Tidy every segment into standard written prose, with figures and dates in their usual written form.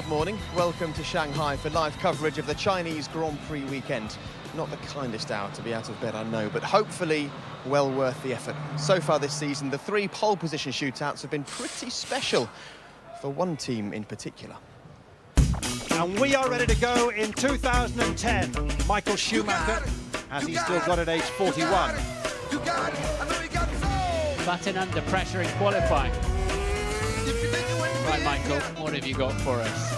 good morning. Welcome to Shanghai for live coverage of the Chinese Grand Prix weekend. Not the kindest hour to be out of bed, I know, but hopefully well worth the effort. So far this season, the 3 pole position shootouts have been pretty special for one team in particular. And we are ready to go in 2010. Michael Schumacher, has he still got at age 41? Button under pressure in qualifying. Right, Michael, what have you got for us?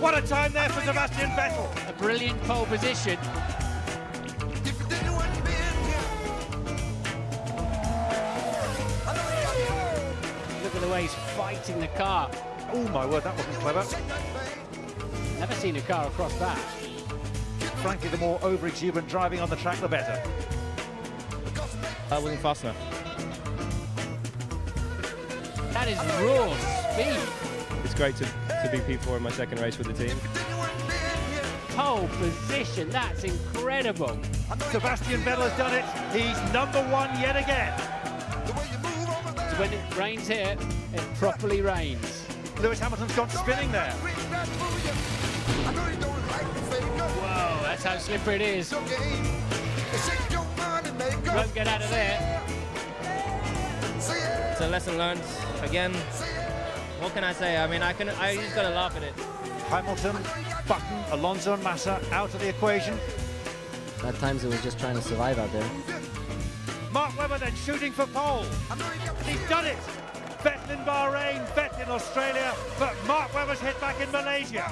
What a time there for Sebastian Vettel. A brilliant pole position. Look at the way he's fighting the car. Oh my word, that wasn't clever. Never seen a car across that. Frankly, the more over-exuberant driving on the track, the better. That wasn't fast enough. That is raw speed. It's great to be P4 in my second race with the team. Pole position, that's incredible. Sebastian Vettel has done it. He's #1 yet again. So when it rains here, it properly rains. Lewis Hamilton's gone spinning there. Whoa, that's how slippery it is. Won't get out of there. It's a lesson learned. Again, what can I say? I mean, I just gotta laugh at it. Hamilton, Button, Alonso and Massa out of the equation. At times it was just trying to survive out there. Mark Webber then shooting for pole. He's done it. Vettel in Bahrain, Vettel in Australia, but Mark Webber's hit back in Malaysia.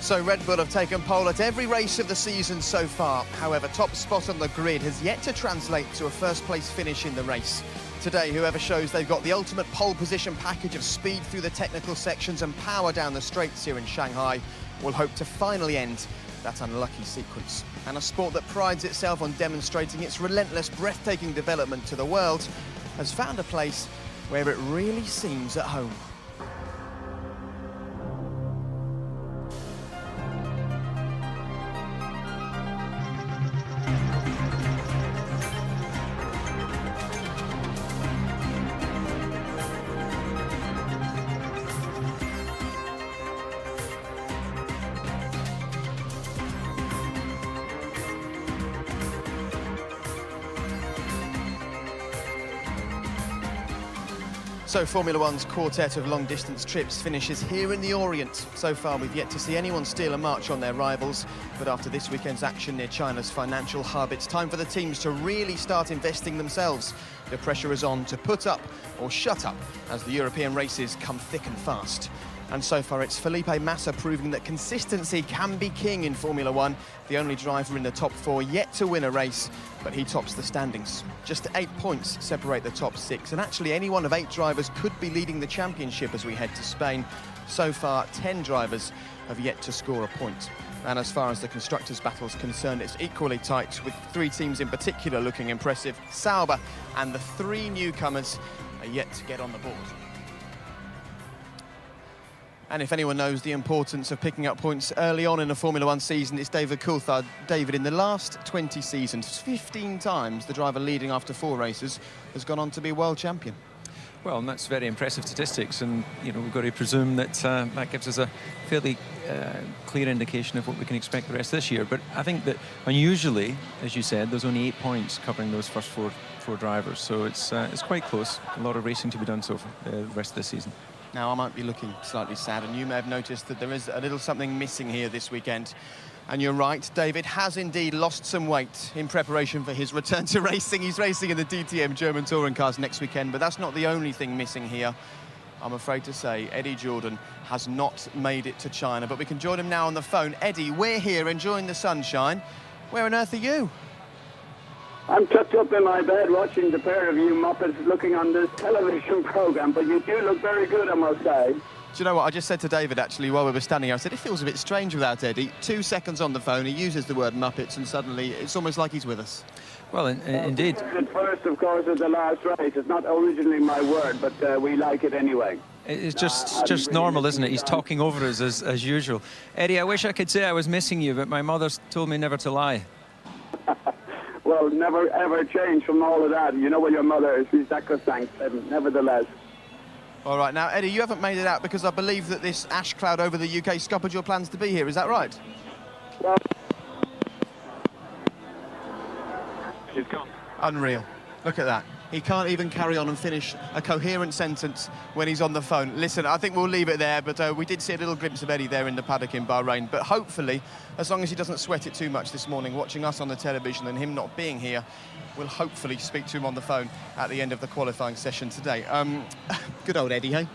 So Red Bull have taken pole at every race of the season so far. However, top spot on the grid has yet to translate to a first-place finish in the race. Today, whoever shows they've got the ultimate pole position package of speed through the technical sections and power down the straights here in Shanghai will hope to finally end that unlucky sequence. And a sport that prides itself on demonstrating its relentless, breathtaking development to the world has found a place where it really seems at home. So Formula One's quartet of long-distance trips finishes here in the Orient. So far, we've yet to see anyone steal a march on their rivals. But after this weekend's action near China's financial hub, it's time for the teams to really start investing themselves. The pressure is on to put up or shut up as the European races come thick and fast. And so far, it's Felipe Massa proving that consistency can be king in Formula One. The only driver in the top 4 yet to win a race, but he tops the standings. Just 8 points separate the top 6, and actually any one of 8 drivers could be leading the championship as we head to Spain. So far, 10 drivers have yet to score a point. And as far as the constructors' battle is concerned, it's equally tight, with 3 teams in particular looking impressive. Sauber and the 3 newcomers are yet to get on the board. And if anyone knows the importance of picking up points early on in a Formula One season, it's David Coulthard. David, in the last 20 seasons, 15 times the driver leading after 4 races has gone on to be world champion. Well, and that's very impressive statistics, and you know, we've got to presume that that gives us a fairly clear indication of what we can expect the rest of this year. But I think that unusually, as you said, there's only 8 points covering those first four drivers, so it's quite close. A lot of racing to be done so far the rest of the season. Now, I might be looking slightly sad, and you may have noticed that there is a little something missing here this weekend. And you're right, David has indeed lost some weight in preparation for his return to racing. He's racing in the DTM German touring cars next weekend, but that's not the only thing missing here. I'm afraid to say Eddie Jordan has not made it to China, but we can join him now on the phone. Eddie, we're here enjoying the sunshine. Where on earth are you? I'm tucked up in my bed watching the pair of you Muppets looking on this television programme, but you do look very good, I must say. Do you know what? I just said to David, actually, while we were standing here, I said, it feels a bit strange without Eddie. 2 seconds on the phone, he uses the word Muppets, and suddenly it's almost like he's with us. Well, indeed. At first, of course, is the last race. It's not originally my word, but we like it anyway. It's just normal, isn't it? He's talking over us as usual. Eddie, I wish I could say I was missing you, but my mother's told me never to lie. Well, never ever change from all of that. You know what your mother is. She's sacrosanct, nevertheless. All right, now, Eddie, you haven't made it out because I believe that this ash cloud over the UK scuppered your plans to be here. Is that right? Well, He's gone. Unreal. Look at that. He can't even carry on and finish a coherent sentence when he's on the phone. Listen, I think we'll leave it there, but we did see a little glimpse of Eddie there in the paddock in Bahrain. But hopefully, as long as he doesn't sweat it too much this morning, watching us on the television and him not being here, we'll hopefully speak to him on the phone at the end of the qualifying session today. Good old Eddie, hey?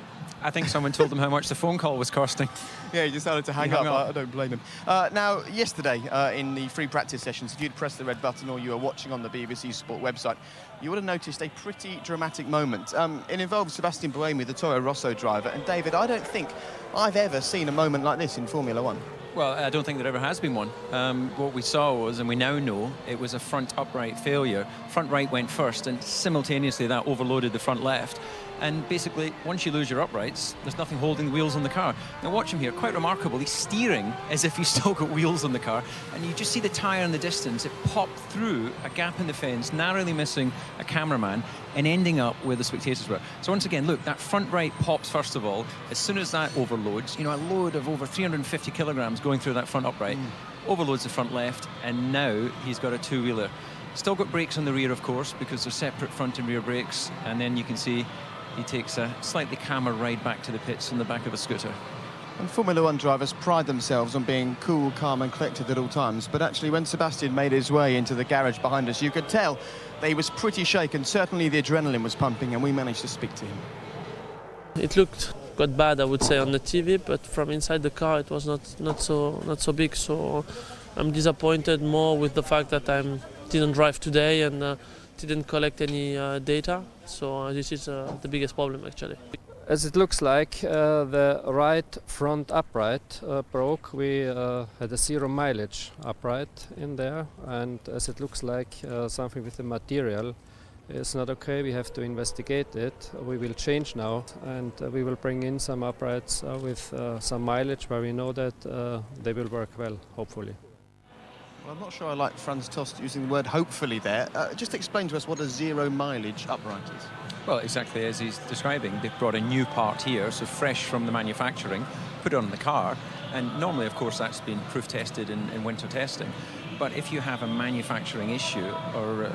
I think someone told them how much the phone call was costing. Yeah, he decided to hang up. I don't blame him. Now, yesterday in the free practice sessions, if you'd pressed the red button or you were watching on the BBC Sport website, you would have noticed a pretty dramatic moment. It involved Sebastian Vettel, the Toro Rosso driver. And David, I don't think I've ever seen a moment like this in Formula One. Well, I don't think there ever has been one. What we saw was, and we now know, it was a front upright failure. Front right went first, and simultaneously that overloaded the front left. And basically, once you lose your uprights, there's nothing holding the wheels on the car. Now watch him here, quite remarkable. He's steering as if he's still got wheels on the car. And you just see the tyre in the distance. It popped through a gap in the fence, narrowly missing a cameraman and ending up where the spectators were. So once again, look, that front right pops first of all. As soon as that overloads, you know, a load of over 350 kilograms going through that front upright, overloads the front left, and now he's got a two-wheeler. Still got brakes on the rear, of course, because they're separate front and rear brakes. And then you can see he takes a slightly calmer ride back to the pits on the back of a scooter. And Formula One drivers pride themselves on being cool, calm and collected at all times. But actually, when Sebastian made his way into the garage behind us, you could tell that he was pretty shaken. Certainly the adrenaline was pumping, and we managed to speak to him. It looked quite bad, I would say, on the TV, but from inside the car it was not so big. So I'm disappointed more with the fact that I didn't drive today and didn't collect any data. So this is the biggest problem, actually. As it looks like, the right front upright broke. We had a 0 mileage upright in there, and as it looks like something with the material is not okay, we have to investigate it. We will change now, and we will bring in some uprights with some mileage where we know that they will work well, hopefully. Well, I'm not sure I like Franz Tost using the word hopefully there. Just explain to us what a 0 mileage upright is. Well, exactly as he's describing, they've brought a new part here, so fresh from the manufacturing, put it on the car, and normally, of course, that's been proof tested in winter testing. But if you have a manufacturing issue or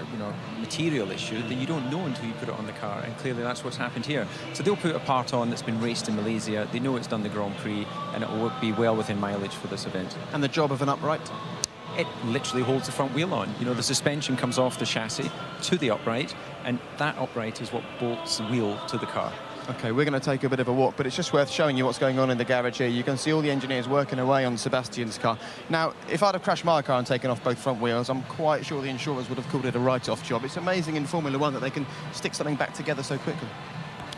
material issue, then you don't know until you put it on the car, and clearly that's what's happened here. So they'll put a part on that's been raced in Malaysia. They know it's done the Grand Prix, and it will be well within mileage for this event. And the job of an upright? It literally holds the front wheel on. You know, the suspension comes off the chassis to the upright, and that upright is what bolts the wheel to the car. OK, we're going to take a bit of a walk, but it's just worth showing you what's going on in the garage here. You can see all the engineers working away on Sebastian's car. Now, if I'd have crashed my car and taken off both front wheels, I'm quite sure the insurers would have called it a write-off job. It's amazing in Formula One that they can stick something back together so quickly.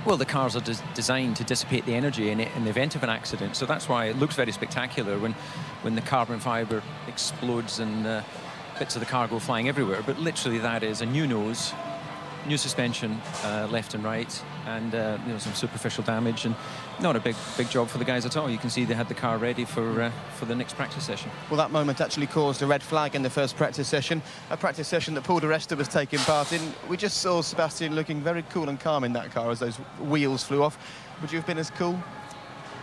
Well, the cars are designed to dissipate the energy in the event of an accident, so that's why it looks very spectacular when the carbon fibre explodes and bits of the car go flying everywhere. But literally that is a new nose, new suspension left and right, and some superficial damage, and not a big job for the guys at all. You can see they had the car ready for the next practice session. Well, that moment actually caused a red flag in the first practice session, a practice session that Paul di Resta was taking part in. We just saw Sebastian looking very cool and calm in that car as those wheels flew off. Would you have been as cool?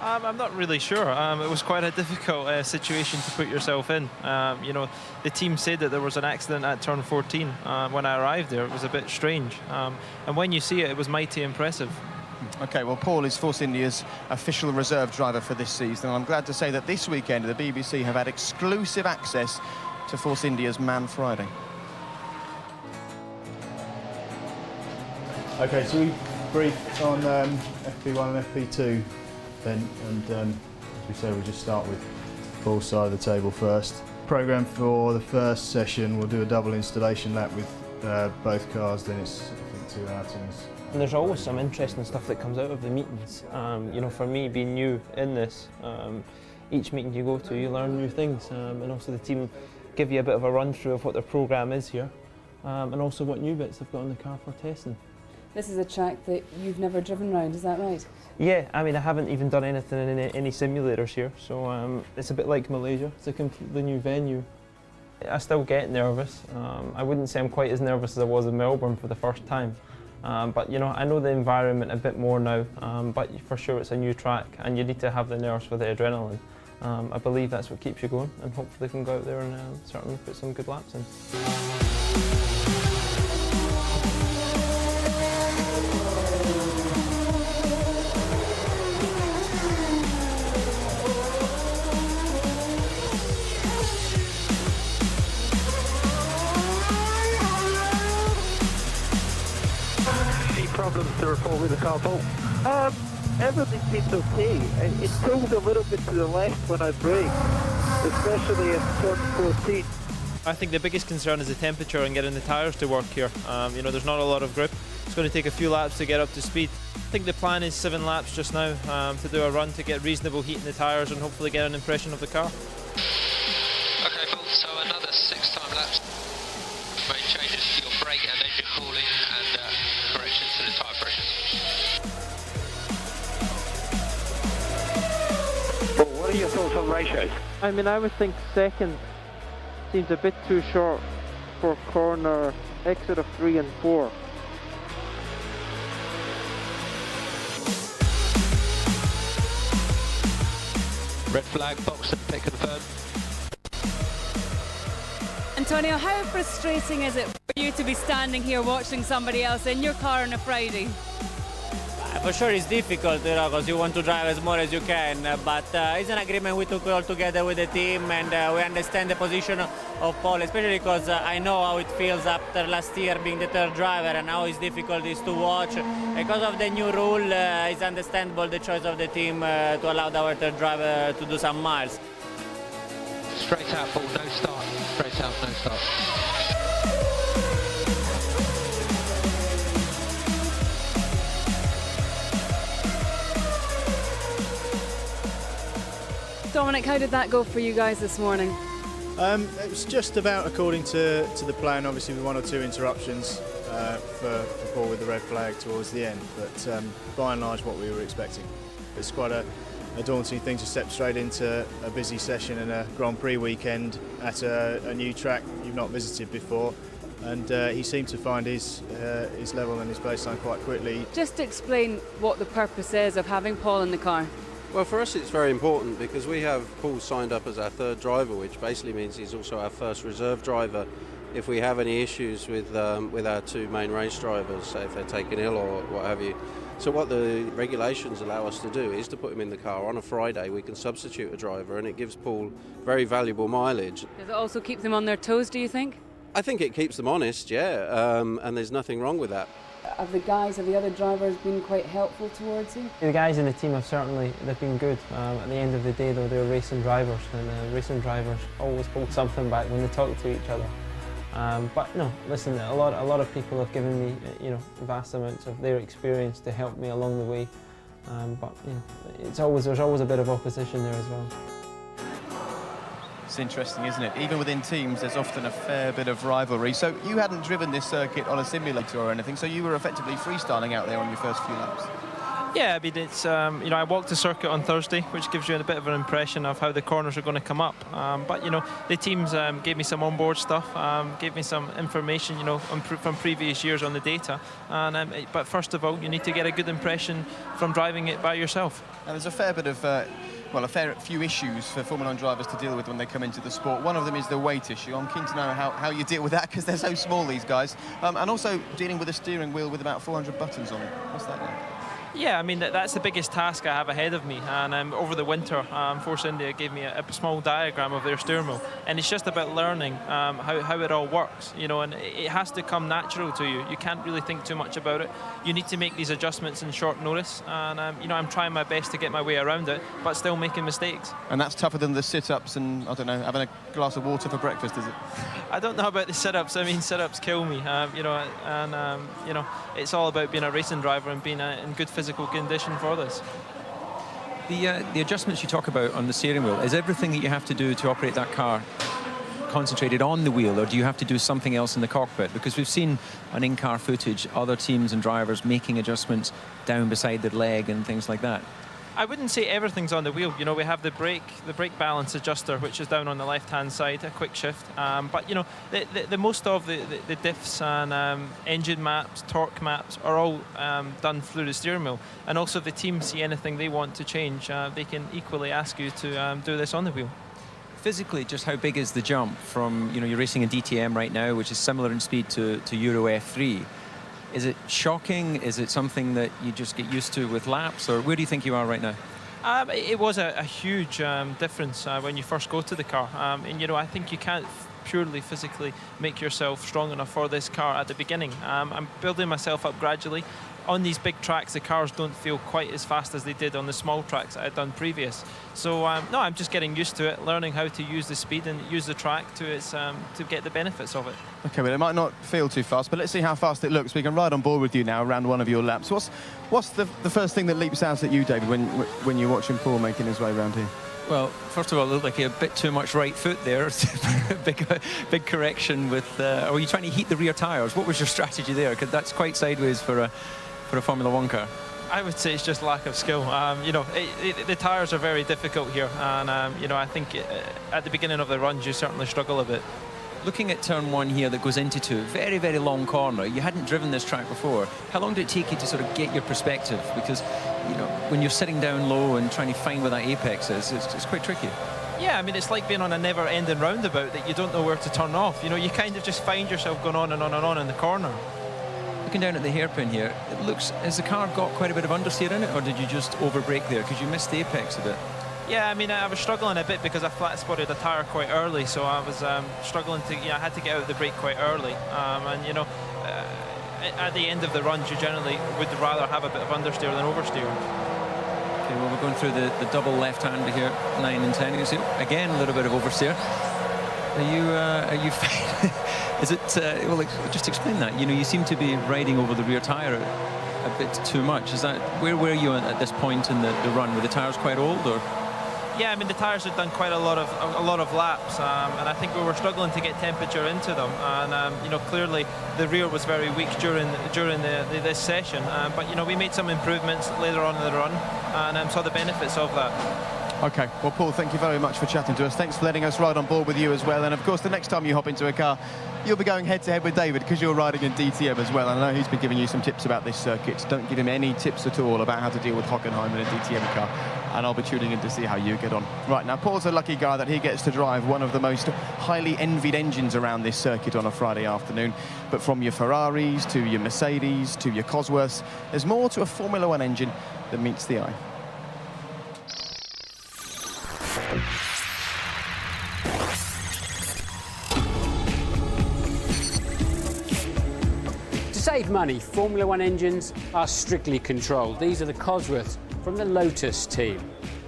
I'm not really sure. It was quite a difficult situation to put yourself in. The team said that there was an accident at turn 14. When I arrived there, it was a bit strange. And when you see it, it was mighty impressive. OK, well, Paul is Force India's official reserve driver for this season. And I'm glad to say that this weekend, the BBC have had exclusive access to Force India's Man Friday. OK, so we briefed on FP1 and FP2 then, and as we said, we'll just start with Paul's side of the table first. Programme for the first session, we'll do a double installation lap with both cars, then it's, I think, 2 outings. And there's always some interesting stuff that comes out of the meetings. For me, being new in this, each meeting you go to, you learn new things, and also the team give you a bit of a run through of what their programme is here, and also what new bits they've got on the car for testing. This is a track that you've never driven round, is that right? Yeah, I mean, I haven't even done anything in any simulators here, so it's a bit like Malaysia. It's a completely new venue. I still get nervous. I wouldn't say I'm quite as nervous as I was in Melbourne for the first time, But you know, I know the environment a bit more now, but for sure it's a new track and you need to have the nerves with the adrenaline. I believe that's what keeps you going, and hopefully they can go out there and certainly put some good laps in. Problems to report with the car, Paul? Everything seems okay. It tilted a little bit to the left when I braked, especially in turn 14. I think the biggest concern is the temperature and getting the tyres to work here. You know, there's not a lot of grip. It's going to take a few laps to get up to speed. I think the plan is 7 laps just now to do a run to get reasonable heat in the tyres and hopefully get an impression of the car. Okay, Paul, so another 6 time laps. Main changes to your brake and engine cooling and corrections to the tyre pressures. Well, what are your thoughts on ratios? I mean, I would think second seems a bit too short for corner exit of 3 and 4. Red flag, box and pit confirmed. Antonio, how frustrating is it for you to be standing here watching somebody else in your car on a Friday? For sure it's difficult, you know, because you want to drive as more as you can, but it's an agreement we took all together with the team, and we understand the position of Paul, especially because I know how it feels after last year being the third driver and how it's difficult it is to watch. Because of the new rule, it's understandable the choice of the team to allow our third driver to do some miles. Straight out, Paul, no start. Straight out, no start. Dominic, how did that go for you guys this morning? It was just about according to the plan, obviously with 1 or 2 interruptions for Paul with the red flag towards the end, but by and large what we were expecting. It's quite a daunting thing to step straight into a busy session and a Grand Prix weekend at a new track you've not visited before, and he seemed to find his level and his baseline quite quickly. Just explain what the purpose is of having Paul in the car. Well, for us it's very important because we have Paul signed up as our third driver, which basically means he's also our first reserve driver if we have any issues with our 2 main race drivers, say if they're taken ill or what have you. So what the regulations allow us to do is to put him in the car on a Friday. We can substitute a driver and it gives Paul very valuable mileage. Does it also keep them on their toes, do you think? I think it keeps them honest, yeah, and there's nothing wrong with that. Have the other drivers been quite helpful towards you? The guys in the team have they've been good. At the end of the day though, they're racing drivers, and racing drivers always hold something back when they talk to each other. But no, listen, a lot of people have given me, you know, vast amounts of their experience to help me along the way. But you know, there's always a bit of opposition there as well. It's interesting, isn't it? Even within teams, there's often a fair bit of rivalry. So you hadn't driven this circuit on a simulator or anything, so you were effectively freestyling out there on your first few laps. Yeah, I mean, it's, you know, I walked the circuit on Thursday, which gives you a bit of an impression of how the corners are going to come up. But, you know, the teams gave me some onboard stuff, gave me some information, you know, from previous years on the data. But first of all, you need to get a good impression from driving it by yourself. And there's a fair bit of, well, a fair few issues for Formula 1 drivers to deal with when they come into the sport. One of them is the weight issue. I'm keen to know how you deal with that, because they're so small, these guys. And also dealing with a steering wheel with about 400 buttons on it. What's that like? Yeah, I mean, that's the biggest task I have ahead of me, and over the winter, Force India gave me a small diagram of their steering wheel, and it's just about learning how it all works, you know, and it has to come natural to you. You can't really think too much about it. You need to make these adjustments in short notice, and you know, I'm trying my best to get my way around it, but still making mistakes. And that's tougher than the sit-ups and, I don't know, having a glass of water for breakfast, is it? I don't know about the sit-ups. I mean, sit-ups kill me, you know, and you know, it's all about being a racing driver and being in good physical condition for this. The adjustments you talk about on the steering wheel, is everything that you have to do to operate that car concentrated on the wheel, or do you have to do something else in the cockpit? Because we've seen on in-car footage other teams and drivers making adjustments down beside their leg and things like that. I wouldn't say everything's on the wheel. You know, we have the brake balance adjuster, which is down on the left-hand side, a quick shift. But you know, the most of the diffs and engine maps, torque maps are all done through the steering wheel. And also, if the team see anything they want to change, they can equally ask you to do this on the wheel. Physically, just how big is the jump from, you know, you're racing in DTM right now, which is similar in speed to Euro F3. Is it shocking? Is it something that you just get used to with laps, or where do you think you are right now? It was a huge difference when you first go to the car. And, you know, I think you can't purely physically make yourself strong enough for this car at the beginning. I'm building myself up gradually. On these big tracks, the cars don't feel quite as fast as they did on the small tracks I had done previous. So, no, I'm just getting used to it, learning how to use the speed and use the track to get the benefits of it. OK, well, it might not feel too fast, but let's see how fast it looks. We can ride on board with you now around one of your laps. What's the first thing that leaps out at you, David, when you're watching Paul making his way around here? Well, first of all, it looked like a bit too much right foot there. big correction with... were you trying to heat the rear tyres? What was your strategy there? Because that's quite sideways for a Formula One car. I would say it's just lack of skill. You know, the tyres are very difficult here, and you know, I think at the beginning of the runs you certainly struggle a bit. Looking at turn one here that goes into two, very, very long corner. You hadn't driven this track before. How long did it take you to sort of get your perspective? Because, you know, when you're sitting down low and trying to find where that apex is, it's quite tricky. Yeah, I mean, it's like being on a never-ending roundabout that you don't know where to turn off. You know, you kind of just find yourself going on and on and on in the corner. Looking down at the hairpin here, it looks, has the car got quite a bit of understeer in it, or did you just overbrake there because you missed the apex a bit? Yeah, I mean, I was struggling a bit because I flat spotted a tyre quite early, so I was struggling to, I had to get out of the brake quite early. And, you know, at the end of the runs, you generally would rather have a bit of understeer than oversteer. Okay, well, we're going through the double left-hander here, 9 and 10. You see, again, a little bit of oversteer. Are you fine? Is it, well, just explain that. You know, you seem to be riding over the rear tyre a bit too much. Is that, where were you at this point in the run? Were the tyres quite old, or? Yeah, I mean, the tyres had done quite a lot of laps, and I think we were struggling to get temperature into them. And you know, clearly the rear was very weak during this session. But you know, we made some improvements later on in the run, and saw the benefits of that. OK, well, Paul, thank you very much for chatting to us. Thanks for letting us ride on board with you as well. And, of course, the next time you hop into a car, you'll be going head-to-head with David because you're riding in DTM as well. I know he's been giving you some tips about this circuit. Don't give him any tips at all about how to deal with Hockenheim in a DTM car. And I'll be tuning in to see how you get on. Right, now, Paul's a lucky guy that he gets to drive one of the most highly envied engines around this circuit on a Friday afternoon. But from your Ferraris to your Mercedes to your Cosworths, there's more to a Formula One engine than meets the eye. To save money, Formula One engines are strictly controlled. These are the Cosworths from the Lotus team.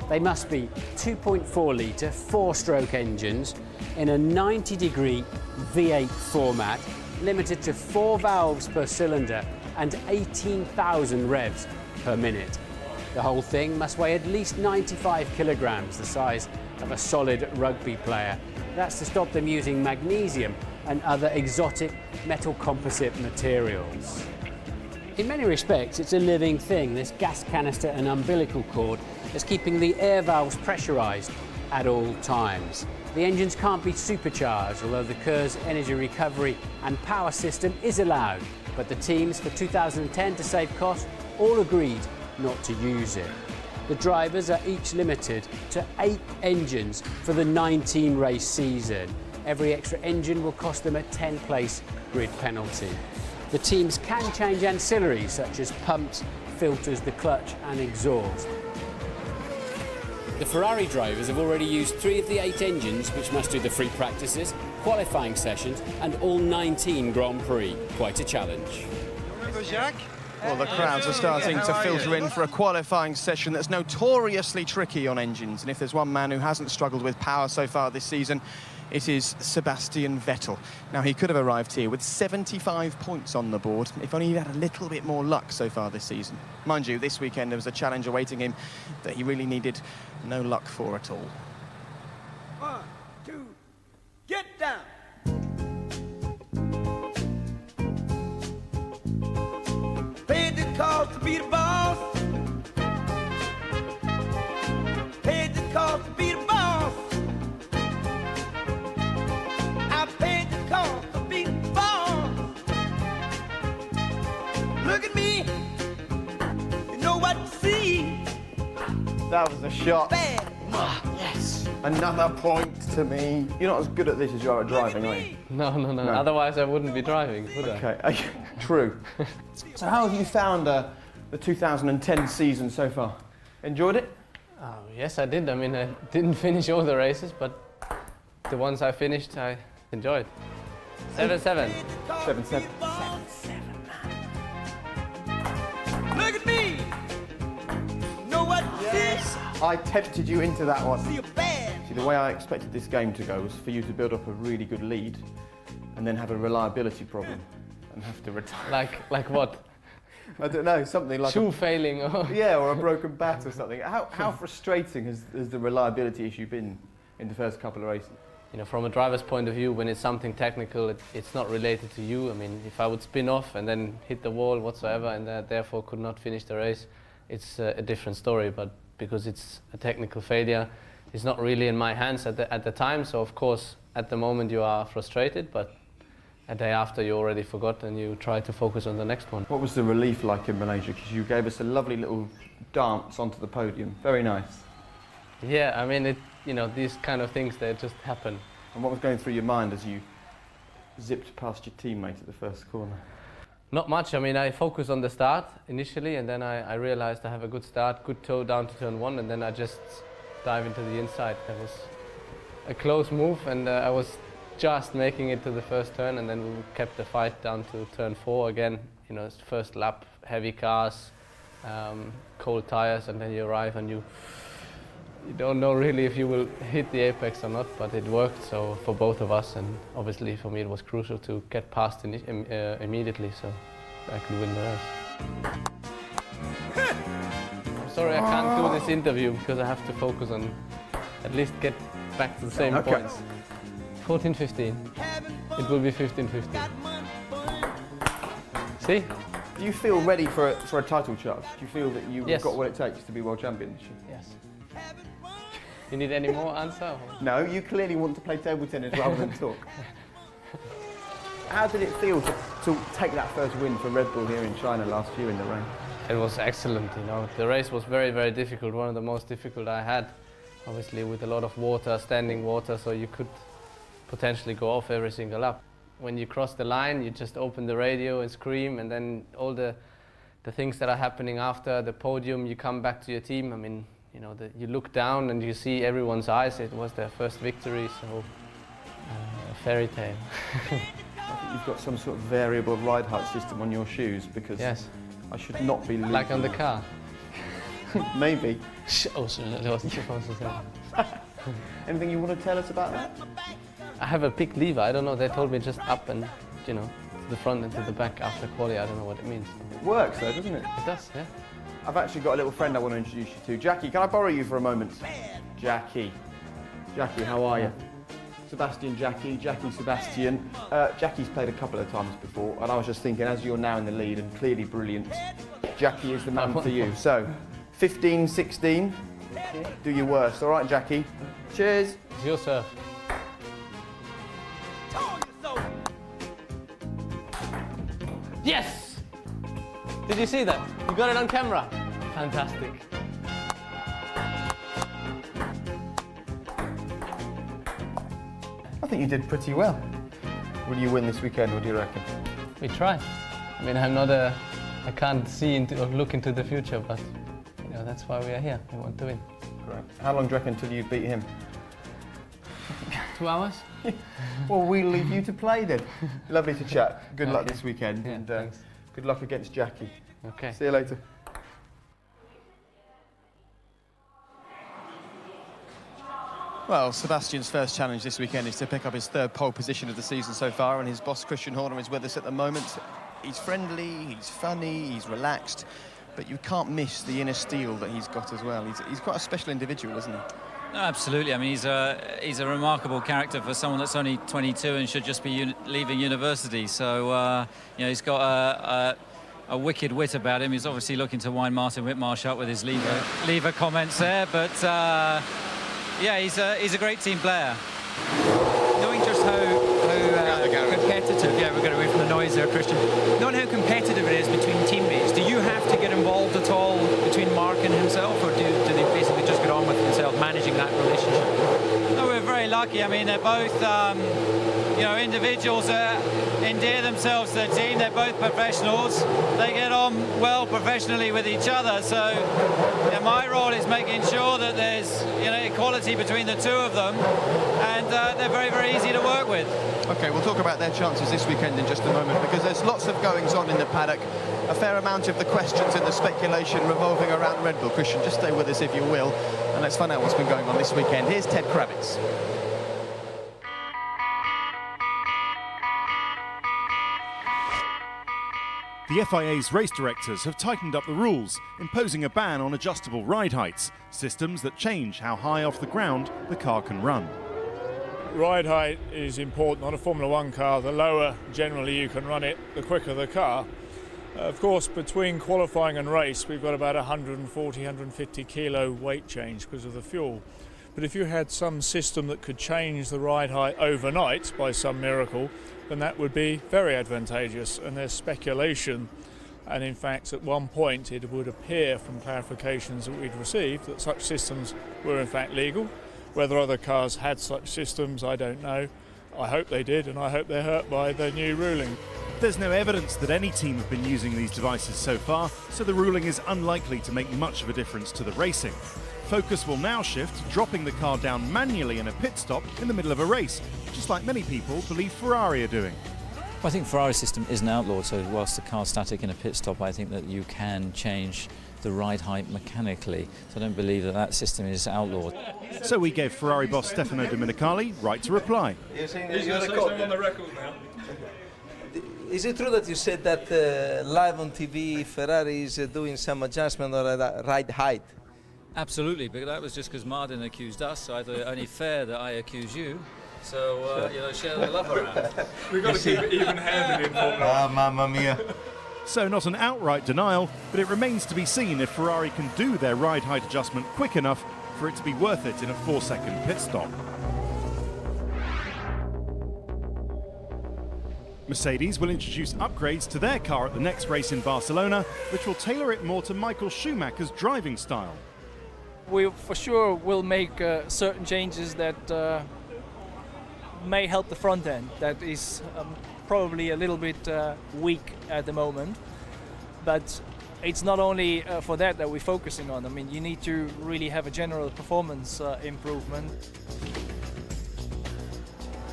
They must be 2.4 litre, 4-stroke engines in a 90-degree V8 format, limited to 4 valves per cylinder and 18,000 revs per minute. The whole thing must weigh at least 95 kilograms, the size of a solid rugby player. That's to stop them using magnesium and other exotic metal composite materials. In many respects, it's a living thing, this gas canister and umbilical cord is keeping the air valves pressurised at all times. The engines can't be supercharged, although the Kerr's energy recovery and power system is allowed. But the teams for 2010, to save costs, all agreed not to use it. The drivers are each limited to 8 engines for the 19-race season. Every extra engine will cost them a 10-place grid penalty. The teams can change ancillaries such as pumps, filters, the clutch and exhaust. The Ferrari drivers have already used 3 of the 8 engines, which must do the free practices, qualifying sessions and all 19 Grand Prix. Quite a challenge. Well, the crowds are starting to filter in for a qualifying session that's notoriously tricky on engines. And if there's one man who hasn't struggled with power so far this season, it is Sebastian Vettel. Now, he could have arrived here with 75 points on the board if only he had a little bit more luck so far this season. Mind you, this weekend there was a challenge awaiting him that he really needed no luck for at all. 1, 2, get down! Paid the cost to be the boss. Look at me. You know what to see. That was a shot. Yes. Another point to me. You're not as good at this as you are at driving, are you? No. Otherwise I wouldn't be driving, would I? Okay, true. So how have you found the 2010 season so far? Enjoyed it? Oh, yes, I did. I mean, I didn't finish all the races, but the ones I finished, I enjoyed. 7-7. 7-7. Look at me. Know what Yes. I tempted you into that one. See, the way I expected this game to go was for you to build up a really good lead and then have a reliability problem and have to retire. Like what? I don't know, something like shoe failing or yeah, or a broken bat or something. How frustrating has the reliability issue been in the first couple of races? You know, from a driver's point of view, when it's something technical, it's not related to you. I mean, if I would spin off and then hit the wall whatsoever and therefore could not finish the race, it's a different story. But because it's a technical failure, it's not really in my hands at the time. So of course, at the moment you are frustrated, but a day after you already forgot and you try to focus on the next one. What was the relief like in Malaysia? Because you gave us a lovely little dance onto the podium. Very nice. Yeah, I mean, you know, these kind of things, they just happen. And what was going through your mind as you zipped past your teammate at the first corner? Not much. I mean, I focused on the start initially, and then I realized I have a good start, good toe down to turn 1, and then I just dive into the inside. That was a close move, and I was just making it to the first turn, and then we kept the fight down to turn 4 again. You know, it's the first lap, heavy cars, cold tires, and then you arrive and you don't know really if you will hit the apex or not, but it worked so for both of us, and obviously for me it was crucial to get past immediately so I could win the race. I'm sorry I can't do this interview because I have to focus on at least get back to the same points. 14-15. It will be 15-15. See? Do you feel ready for a title charge? Do you feel that you've Yes. got what it takes to be world champion this year? Yes. You need any more answer? No, you clearly want to play table tennis rather than talk. How did it feel to take that first win for Red Bull here in China last year in the rain? It was excellent, you know. The race was very, very difficult, one of the most difficult I had. Obviously with a lot of water, standing water, so you could potentially go off every single lap. When you cross the line, you just open the radio and scream, and then all the things that are happening after the podium, you come back to your team. I mean, you know, you look down and you see everyone's eyes. It was their first victory, so a fairy tale. I think you've got some sort of variable ride height system on your shoes because yes. I should not be losing. Like on the car? Maybe. Oh, sorry, that wasn't supposed to say. Anything you want to tell us about that? I have a big lever. I don't know. They told me just up and, you know, to the front and to the back after quali. I don't know what it means. It works though, doesn't it? It does, yeah. I've actually got a little friend I want to introduce you to. Jackie, can I borrow you for a moment? Jackie. Jackie, how are you? Sebastian, Jackie, Sebastian. Jackie's played a couple of times before, and I was just thinking, as you're now in the lead and clearly brilliant, Jackie is the man for you. So, 15, 16, do your worst. All right, Jackie. Cheers. It's your serve. Yes! Did you see that? You got it on camera. Fantastic. I think you did pretty well. Will you win this weekend, what do you reckon? We try. I mean, I can't see or look into the future, but you know, that's why we are here. We want to win. Great. How long do you reckon until you beat him? 2 hours? Well, we'll leave you to play then. Lovely to chat. Good luck this weekend, Yeah, and thanks. good luck against Jackie. Okay. See you later. Well, Sebastian's first challenge this weekend is to pick up his third pole position of the season so far, and his boss Christian Horner is with us at the moment. He's friendly, he's funny, he's relaxed, but you can't miss the inner steel that he's got as well. He's quite a special individual, isn't he? No, absolutely. I mean, he's a remarkable character for someone that's only 22 and should just be leaving university. So, you know, he's got a wicked wit about him. He's obviously looking to wind Martin Whitmarsh up with his lever comments there, but yeah, he's a great team player. Knowing just how competitive, yeah, we're going away from the noise there, Christian. Knowing how competitive it is between team lucky. I mean, they're both, you know, individuals that endear themselves to the team. They're both professionals. They get on well professionally with each other. So my role is making sure that there's, you know, equality between the two of them, and they're very, very easy to work with. OK, we'll talk about their chances this weekend in just a moment, because there's lots of goings-on in the paddock. A fair amount of the questions and the speculation revolving around Red Bull. Christian, just stay with us if you will, and let's find out what's been going on this weekend. Here's Ted Kravitz. The FIA's race directors have tightened up the rules, imposing a ban on adjustable ride heights, systems that change how high off the ground the car can run. Ride height is important on a Formula One car. The lower generally you can run it, the quicker the car. Of course, between qualifying and race, we've got about 140, 150 kilo weight change because of the fuel. But if you had some system that could change the ride height overnight by some miracle, then that would be very advantageous. And there's speculation, and in fact at one point it would appear from clarifications that we'd received that such systems were in fact legal. Whether other cars had such systems, I don't know. I hope they did, and I hope they're hurt by the new ruling. There's no evidence that any team have been using these devices so far, so the ruling is unlikely to make much of a difference to the racing. Focus will now shift to dropping the car down manually in a pit stop in the middle of a race, just like many people believe Ferrari are doing. Well, I think Ferrari's system isn't outlawed, so whilst the car's static in a pit stop, I think that you can change the ride height mechanically. So I don't believe that that system is outlawed. So we gave Ferrari boss Stefano Domenicali right to reply. He's going to say something on the record now. Is it true that you said that live on TV Ferrari is doing some adjustment on the ride height? Absolutely, but that was just because Martin accused us, so I thought it only fair that I accuse you. So, you know, share the love around. We've got to keep it even-handed in Formula One. Ah, mamma mia. So not an outright denial, but it remains to be seen if Ferrari can do their ride height adjustment quick enough for it to be worth it in a 4-second pit stop. Mercedes will introduce upgrades to their car at the next race in Barcelona, which will tailor it more to Michael Schumacher's driving style. We for sure will make certain changes that may help the front end. That is probably a little bit weak at the moment, but it's not only for that we're focusing on. I mean, you need to really have a general performance improvement.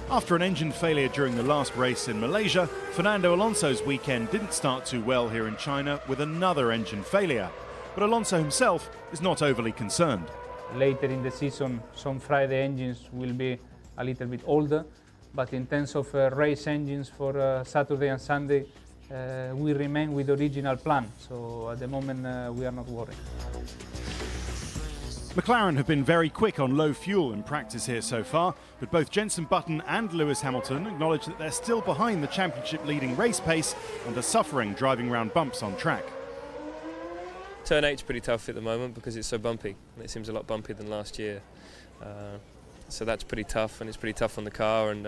After an engine failure during the last race in Malaysia, Fernando Alonso's weekend didn't start too well here in China with another engine failure. But Alonso himself is not overly concerned. Later in the season, some Friday engines will be a little bit older, but in terms of race engines for Saturday and Sunday, we remain with the original plan. So at the moment, we are not worried. McLaren have been very quick on low fuel in practice here so far, but both Jenson Button and Lewis Hamilton acknowledge that they're still behind the championship-leading race pace and are suffering driving around bumps on track. Turn 8's pretty tough at the moment because it's so bumpy, and it seems a lot bumpier than last year. So that's pretty tough, and it's pretty tough on the car and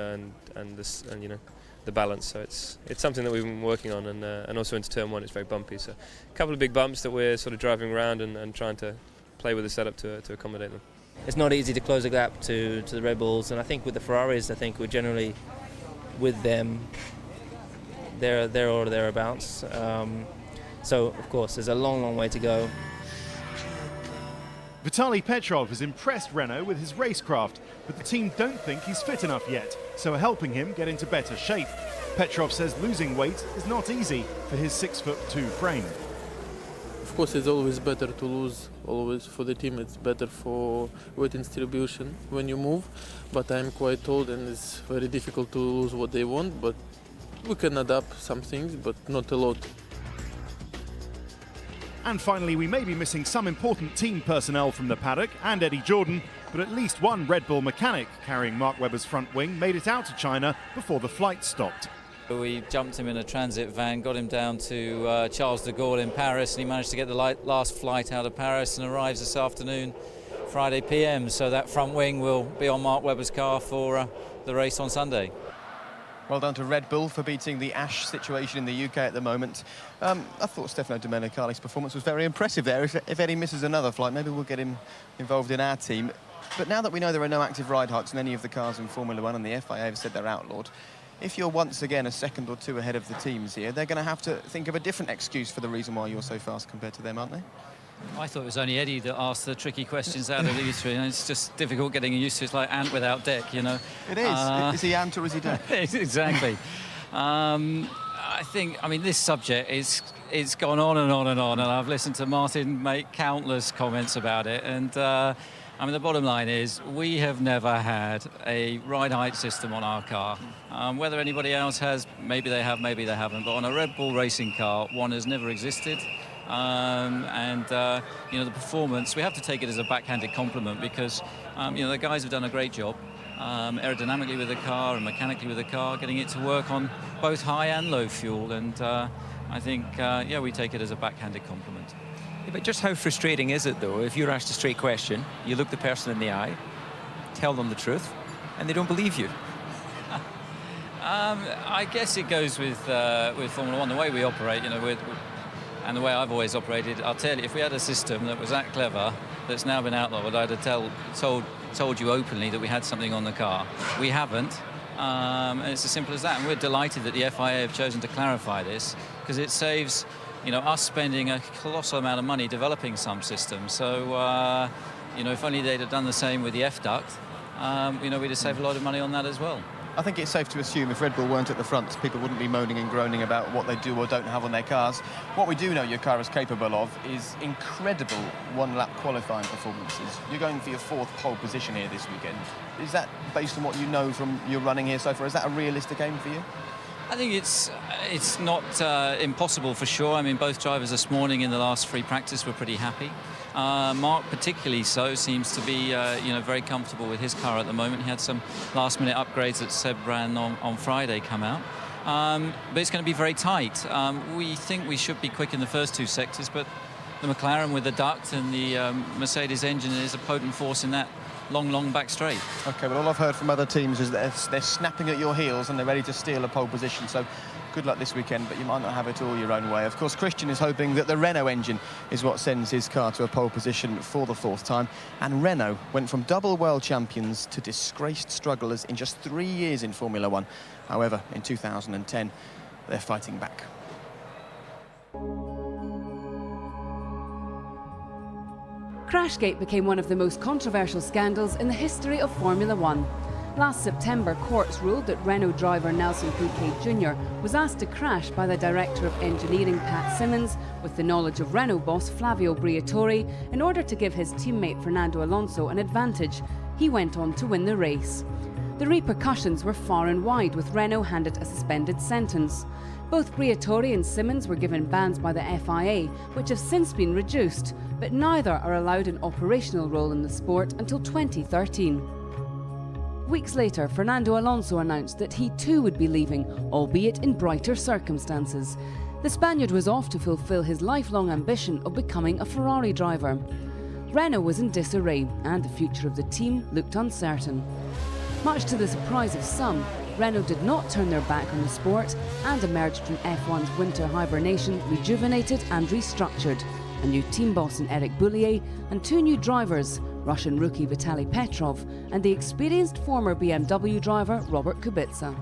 you know, the balance. So it's something that we've been working on, and also into turn 1 it's very bumpy. So a couple of big bumps that we're sort of driving around and trying to play with the setup to accommodate them. It's not easy to close a gap to the Red Bulls, and I think with the Ferraris, I think we're generally with them. They're or thereabouts. So of course, there's a long way to go. Vitaly Petrov has impressed Renault with his racecraft, but the team don't think he's fit enough yet, so are helping him get into better shape. Petrov says losing weight is not easy for his 6'2" frame. Of course, it's always better to lose, always for the team. It's better for weight distribution when you move, but I'm quite old and it's very difficult to lose what they want, but we can adapt some things, but not a lot. And finally, we may be missing some important team personnel from the paddock and Eddie Jordan, but at least one Red Bull mechanic carrying Mark Webber's front wing made it out to China before the flight stopped. We jumped him in a transit van, got him down to Charles de Gaulle in Paris, and he managed to get the last flight out of Paris and arrives this afternoon, Friday PM. So that front wing will be on Mark Webber's car for the race on Sunday. Well done to Red Bull for beating the ash situation in the UK at the moment. I thought Stefano Domenicali's performance was very impressive there. If Eddie misses another flight, maybe we'll get him involved in our team. But now that we know there are no active ride heights in any of the cars in Formula 1 and the FIA have said they're outlawed, if you're once again a second or two ahead of the teams here, they're going to have to think of a different excuse for the reason why you're so fast compared to them, aren't they? I thought it was only Eddie that asked the tricky questions out of these three. It's just difficult getting used to it. It's like ant without deck, you know. It is. Is he ant or is he deck? Exactly. I think, I mean, this subject it's gone on and on and on, and I've listened to Martin make countless comments about it. And I mean, the bottom line is we have never had a ride height system on our car. Whether anybody else has, maybe they have, maybe they haven't. But on a Red Bull racing car, one has never existed. You know, the performance, we have to take it as a backhanded compliment because, you know, the guys have done a great job aerodynamically with the car and mechanically with the car, getting it to work on both high and low fuel. And I think, yeah, we take it as a backhanded compliment. Yeah, but just how frustrating is it, though, if you're asked a straight question, you look the person in the eye, tell them the truth, and they don't believe you? I guess it goes with Formula 1, the way we operate, you know, and the way I've always operated. I'll tell you, if we had a system that was that clever, that's now been outlawed, I'd have told you openly that we had something on the car. We haven't, and it's as simple as that. And we're delighted that the FIA have chosen to clarify this, because it saves, you know, us spending a colossal amount of money developing some systems. So, you know, if only they'd have done the same with the F-duct, you know, we'd have saved a lot of money on that as well. I think it's safe to assume if Red Bull weren't at the front, people wouldn't be moaning and groaning about what they do or don't have on their cars. What we do know your car is capable of is incredible one-lap qualifying performances. You're going for your 4th pole position here this weekend. Is that based on what you know from your running here so far? Is that a realistic aim for you? I think it's not impossible for sure. I mean, both drivers this morning in the last free practice were pretty happy. Mark particularly so seems to be you know, very comfortable with his car at the moment. He had some last-minute upgrades that Seb ran on Friday come out. But it's going to be very tight. We think we should be quick in the first 2 sectors, but the McLaren with the duct and the Mercedes engine is a potent force in that long back straight. OK, well, all I've heard from other teams is that they're snapping at your heels and they're ready to steal a pole position. So good luck this weekend, but you might not have it all your own way. Of course, Christian is hoping that the Renault engine is what sends his car to a pole position for the 4th time. And Renault went from double world champions to disgraced strugglers in just 3 years in Formula 1. However, in 2010, they're fighting back. Crashgate became one of the most controversial scandals in the history of Formula 1. Last September, courts ruled that Renault driver Nelson Piquet Jr. was asked to crash by the Director of Engineering Pat Simmons with the knowledge of Renault boss Flavio Briatore in order to give his teammate Fernando Alonso an advantage. He went on to win the race. The repercussions were far and wide, with Renault handed a suspended sentence. Both Briatore and Simmons were given bans by the FIA, which have since been reduced, but neither are allowed an operational role in the sport until 2013. Weeks later, Fernando Alonso announced that he too would be leaving, albeit in brighter circumstances. The Spaniard was off to fulfill his lifelong ambition of becoming a Ferrari driver. Renault was in disarray, and the future of the team looked uncertain. Much to the surprise of some, Renault did not turn their back on the sport and emerged from F1's winter hibernation rejuvenated and restructured. A new team boss in Eric Boullier and 2 new drivers, Russian rookie Vitaly Petrov and the experienced former BMW driver Robert Kubica.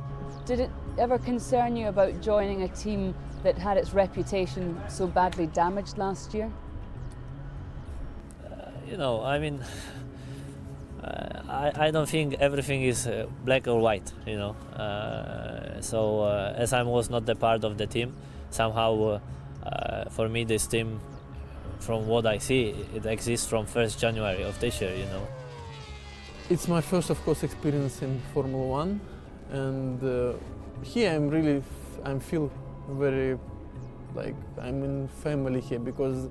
Did it ever concern you about joining a team that had its reputation so badly damaged last year? You know, I mean, I don't think everything is black or white, you know. As I was not the part of the team, somehow for me this team, from what I see, it exists from 1st January of this year, you know. It's my first, of course, experience in Formula 1, and here I feel very like I'm in family here, because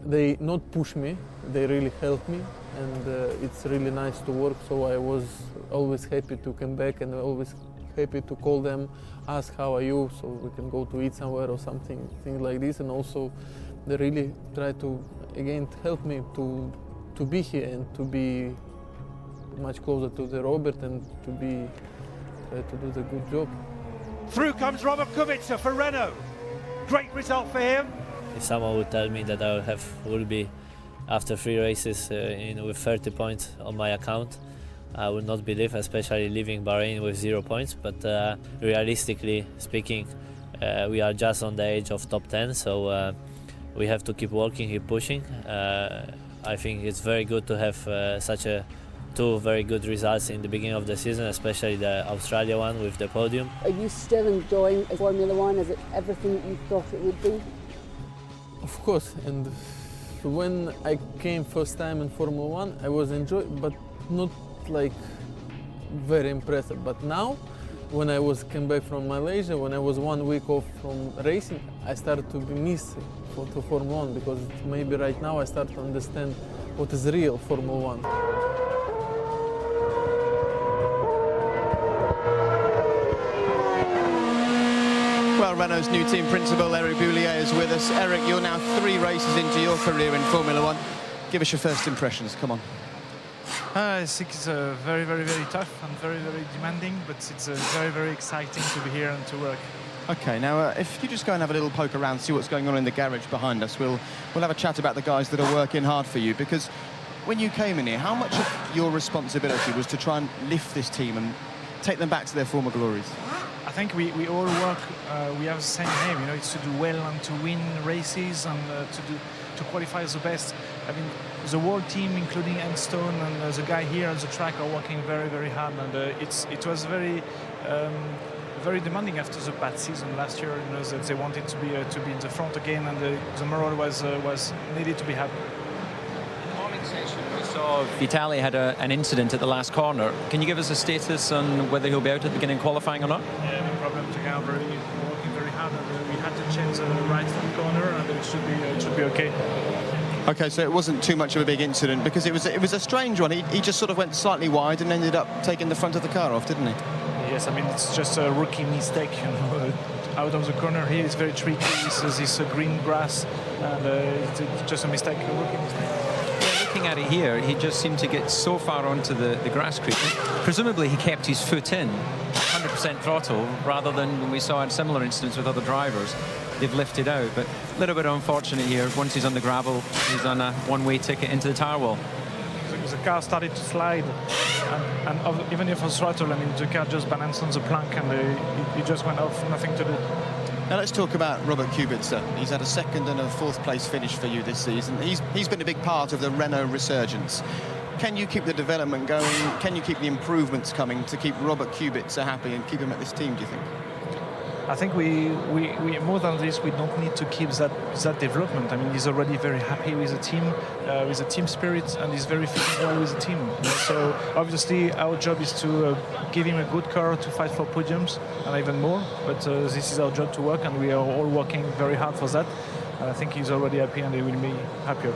they not push me, they really help me, and it's really nice to work. So I was always happy to come back and always happy to call them, ask how are you, so we can go to eat somewhere or something, things like this. And also they really try to again help me to be here and to be much closer to the Robert and to try to do the good job. Through comes Robert Kubica for Renault. Great result for him. If someone would tell me that I will be after 3 races with 30 points on my account. I would not believe, especially leaving Bahrain with 0 points, but realistically speaking, we are just on the edge of top 10, so we have to keep working, keep pushing. I think it's very good to have two very good results in the beginning of the season, especially the Australia one with the podium. Are you still enjoying Formula One? Is it everything that you thought it would be? Of course, and when I came first time in Formula One, I was enjoying, but not like very impressive. But now, when I came back from Malaysia, when I was 1 week off from racing, I started to be missing to Formula One, because maybe right now I start to understand what is real Formula One. Well, Renault's new team principal, Eric Boullier, is with us. Eric, you're now 3 races into your career in Formula One. Give us your first impressions, come on. I think it's very, very, very tough and very, very demanding, but it's very, very exciting to be here and to work. Okay, now if you just go and have a little poke around, see what's going on in the garage behind us, we'll have a chat about the guys that are working hard for you, because when you came in here, how much of your responsibility was to try and lift this team and take them back to their former glories? I think we all work, we have the same aim, you know, it's to do well and to win races and to qualify as the best. I mean, the whole team, including Enstone and the guy here at the track, are working very, very hard, and it was very demanding after the bad season last year. You know, that they wanted to be in the front again, and the morale was needed to be happy. In the morning session, we saw Vitali had an incident at the last corner. Can you give us a status on whether he'll be out at the beginning of qualifying or not? Yeah, no problem. Working very hard, and we had to change the right front corner, and it should be okay. Okay, so it wasn't too much of a big incident, because it was a strange one. He just sort of went slightly wide and ended up taking the front of the car off, didn't he? Yes, I mean, it's just a rookie mistake, you know. Out of the corner here, it's very tricky. This green grass, and it's just a mistake, a rookie mistake. Yeah, looking at it here, he just seemed to get so far onto the grass creep. Presumably he kept his foot in, 100% throttle, rather than when we saw in similar incidents with other drivers. They've lifted out, but a little bit unfortunate here. Once he's on the gravel, he's on a one-way ticket into the tyre wall. The car started to slide, and even if it was throttle, I mean, the car just balanced on the plank, and it just went off, nothing to do. Now let's talk about Robert Kubica. He's had a 2nd and a 4th place finish for you this season. He's been a big part of the Renault resurgence. Can you keep the development going? Can you keep the improvements coming to keep Robert Kubica happy and keep him at this team, do you think? I think we more than this, we don't need to keep that development. I mean, he's already very happy with the team spirit, and he's very fitting well with the team. So obviously our job is to give him a good car to fight for podiums and even more. But this is our job to work, and we are all working very hard for that. And I think he's already happy, and he will be happier.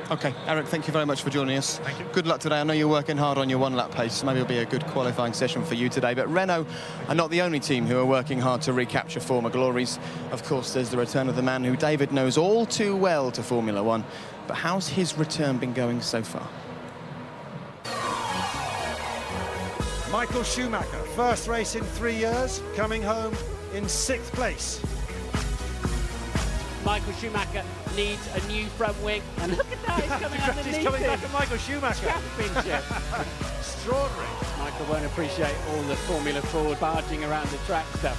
Okay, Eric, thank you very much for joining us. Thank you. Good luck today. I know you're working hard on your 1-lap pace. Maybe it'll be a good qualifying session for you today. But Renault are not the only team who are working hard to recapture former glories. Of course, there's the return of the man who David knows all too well to Formula One. But how's his return been going so far? Michael Schumacher, first race in 3 years, coming home in 6th place. Michael Schumacher needs a new front wing, and look at that, he's coming underneath He's coming back him. to Michael Schumacher. Championship. Extraordinary. Michael won't appreciate all the Formula 4 barging around the track stuff.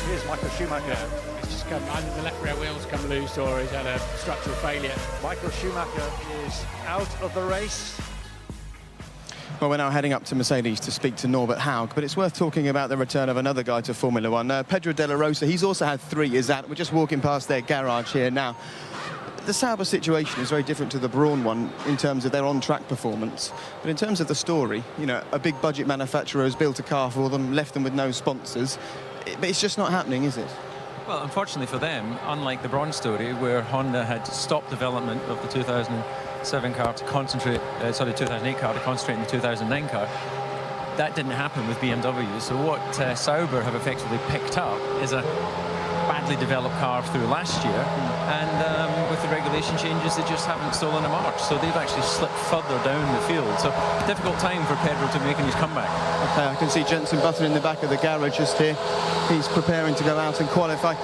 Here's Michael Schumacher. He's just come, either the left rear wheels come loose or he's had a structural failure. Michael Schumacher is out of the race. Well, we're now heading up to Mercedes to speak to Norbert Haug, but it's worth talking about the return of another guy to Formula One, Pedro de la Rosa. He's also had 3 years out. We're just walking past their garage here now. The Sauber situation is very different to the Brawn one in terms of their on-track performance. But in terms of the story, you know, a big budget manufacturer has built a car for them, left them with no sponsors. But it's just not happening, is it? Well, unfortunately for them, unlike the Brawn story, where Honda had stopped development of the 2007 car to concentrate, 2008 car to concentrate on the 2009 car, that didn't happen with BMW. So what Sauber have effectively picked up is a badly developed car through last year, and with the regulation changes, they just haven't stolen a march. So they've actually slipped further down the field. So difficult time for Pedro to making his comeback. Okay, I can see Jenson Button in the back of the garage just here. he's preparing to go out and qualify.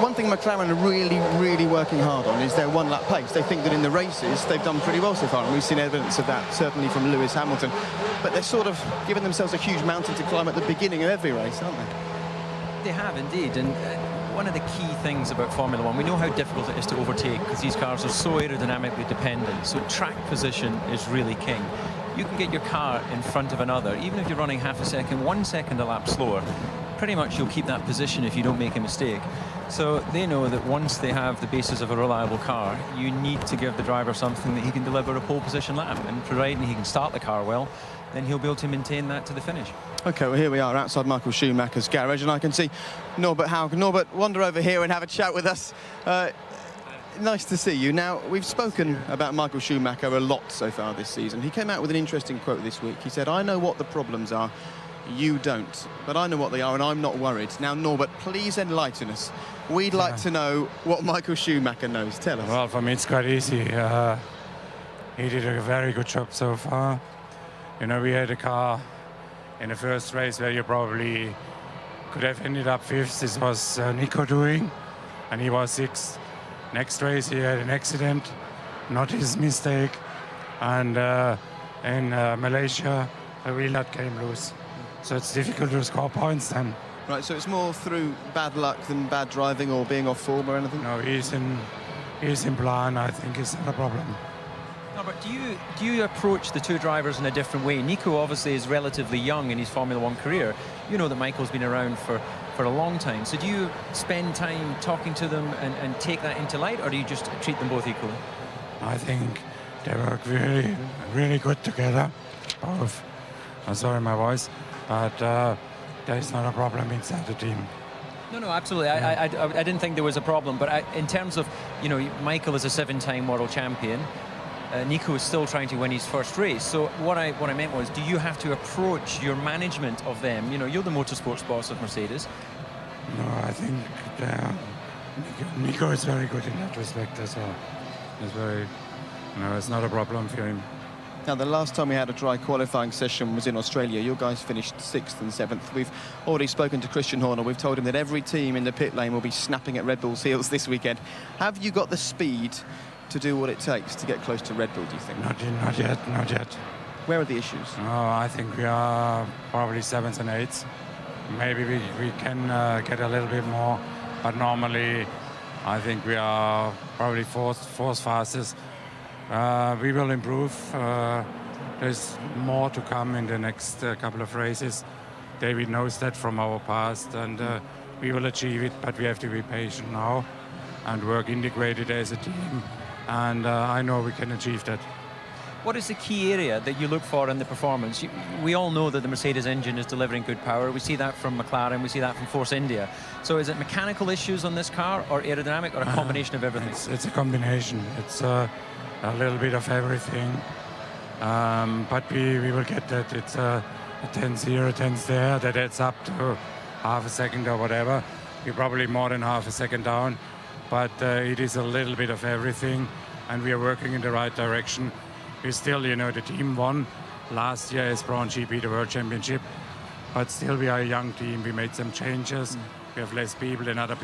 One thing McLaren are really working hard on is their one-lap pace. They think that in the races they've done pretty well so far, and we've seen evidence of that, certainly from Lewis Hamilton. But they're sort of giving themselves a huge mountain to climb at the beginning of every race, aren't they? They have indeed, and one of the key things about Formula One, we know how difficult it is to overtake because these cars are so aerodynamically dependent, so track position is really king. You can get your car in front of another, even if you're running half a second, 1 second a lap slower, pretty much you'll keep that position if you don't make a mistake. So they know that once they have the basis of a reliable car, you need to give the driver something that he can deliver a pole position lap, and providing he can start the car well, then he'll be able to maintain that to the finish. OK, well, here we are outside Michael Schumacher's garage, and I can see Norbert Haug. Norbert, wander over here and have a chat with us. Nice to see you. Now, we've spoken about Michael Schumacher a lot so far this season. He came out with an interesting quote this week. He said, "I know what the problems are, you don't, but I know what they are and I'm not worried." Now, Norbert, please enlighten us. We'd like to know what Michael Schumacher knows. Tell us. Well, for me, it's quite easy. He did a very good job so far. You know, we had a car in the first race where you probably could have ended up fifth. This was Nico doing, and he was sixth. Next race, he had an accident, not his mistake. And in Malaysia, a wheel nut came loose. So it's difficult to score points then. Right, so it's more through bad luck than bad driving or being off form or anything? No, he's in plan. I think it's not a problem. No, but do you approach the two drivers in a different way? Nico obviously is relatively young in his Formula One career. You know that Michael's been around for a long time. So do you spend time talking to them and take that into light, or do you just treat them both equally? I think they work really, really good together. Both. I'm sorry, my voice, but there's not a problem inside the team. No, absolutely. I didn't think there was a problem, but in terms of, you know, Michael is a 7-time world champion. Nico is still trying to win his first race. So what I meant was, do you have to approach your management of them? You know, you're the motorsports boss of Mercedes. No, I think Nico is very good in that respect as well. It's not a problem for him. Now, the last time we had a dry qualifying session was in Australia. You guys finished 6th and 7th. We've already spoken to Christian Horner. We've told him that every team in the pit lane will be snapping at Red Bull's heels this weekend. Have you got the speed to do what it takes to get close to Red Bull, do you think? Not yet. Where are the issues? I think we are probably 7th and 8th. Maybe we can get a little bit more, but normally I think we are probably fourth fastest. We will improve. There's more to come in the next couple of races. David knows that from our past, and we will achieve it, but we have to be patient now and work integrated as a team, and I know we can achieve that. What is the key area that you look for in the performance? We all know that the Mercedes engine is delivering good power. We see that from McLaren, we see that from Force India. So is it mechanical issues on this car, or aerodynamic, or a combination of everything? It's a combination. It's a little bit of everything. But we will get that. It's a 10th here, a 10th there. That adds up to half a second or whatever. We're probably more than half a second down. But it is a little bit of everything, and we are working in the right direction. We still, you know, the team won last year as Braun GP, the World Championship. But still, we are a young team. We made some changes. We have less people than other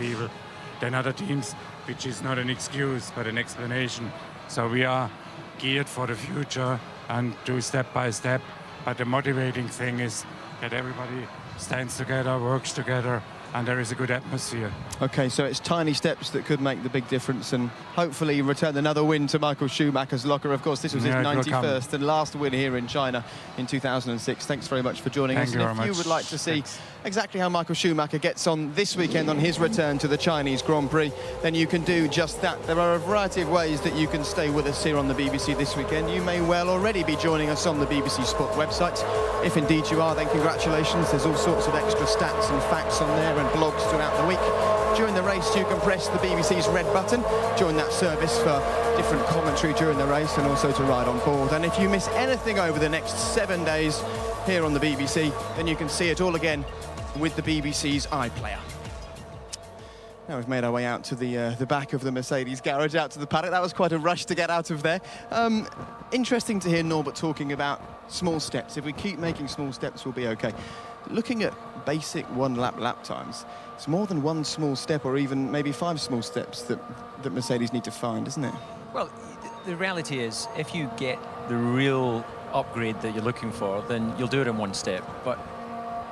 teams, which is not an excuse, but an explanation. So we are geared for the future and do step by step. But the motivating thing is that everybody stands together, works together, and there is a good atmosphere. OK, so it's tiny steps that could make the big difference and hopefully return another win to Michael Schumacher's locker. Of course, this was his 91st and last win here in China in 2006. Thanks very much for joining us. And if you would like to see exactly how Michael Schumacher gets on this weekend on his return to the Chinese Grand Prix, then you can do just that. There are a variety of ways that you can stay with us here on the BBC this weekend. You may well already be joining us on the BBC Sport website. If indeed you are, then congratulations. There's all sorts of extra stats and facts on there and blogs throughout the week. During the race, you can press the BBC's red button, join that service for different commentary during the race and also to ride on board. And if you miss anything over the next 7 days here on the BBC, then you can see it all again with the BBC's iPlayer. Now we've made our way out to the back of the Mercedes garage, out to the paddock. That was quite a rush to get out of there. Interesting to hear Norbert talking about small steps. If we keep making small steps, we'll be okay. Looking at basic one-lap lap times, it's more than one small step or even maybe 5 small steps that Mercedes need to find, isn't it? Well, the reality is, if you get the real upgrade that you're looking for, then you'll do it in one step. But,